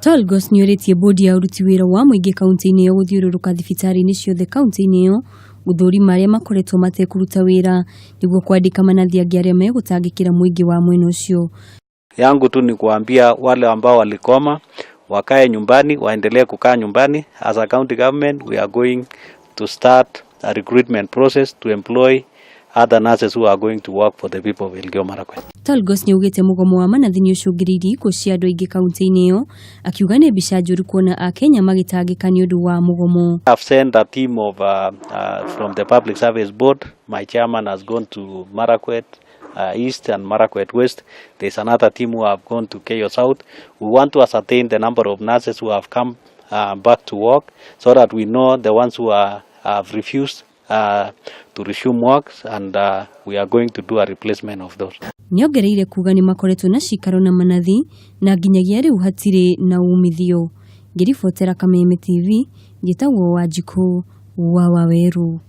Tolgos nĩorĩtie bodi ya uruti wĩra wa mũingĩ kaunti-inĩ ĩyo gũthiũrũrũka thibitarĩ-inĩ ciothe kaunti-inĩ ĩyo gũthũrima arĩa makoretwo matekũruta wĩra nĩguo kwandĩka manathi angĩ arĩa megũtangĩkĩra mũingĩ wa mwena ũcio. Yangu tu ni kuambia wale ambao walikoma wakae nyumbani, waendelee kukaa nyumbani. As a county government, we are going to start a recruitment process to employ other nurses who are going to work for the people of Elgeyo Marakwet. Tolgos nĩaugĩte mũgomo wa manathi nĩũcũngĩrĩirie ikuũ cia andũ aingĩ kaunti-inĩ ĩyo, akiuga nĩ mbica njũru kuona Akenya magĩtangĩka nĩ ũndũ wa mũgomo. I've sent a team of from the Public Service Board. My chairman has gone to Marakwet East and Marakwet West. There's another team who have gone to Keyo South. We want to ascertain the number of nurses who have come back to work so that we know the ones who have refused to resume works, and we are going to do a replacement of those. Nĩongereire kuga nĩ makoretwo na cikaro na manathi na nginyagia rĩu hatirĩ na umithio. Ngĩribotera Kameme TV, njĩtagwo Wanjikũ wa Waweru.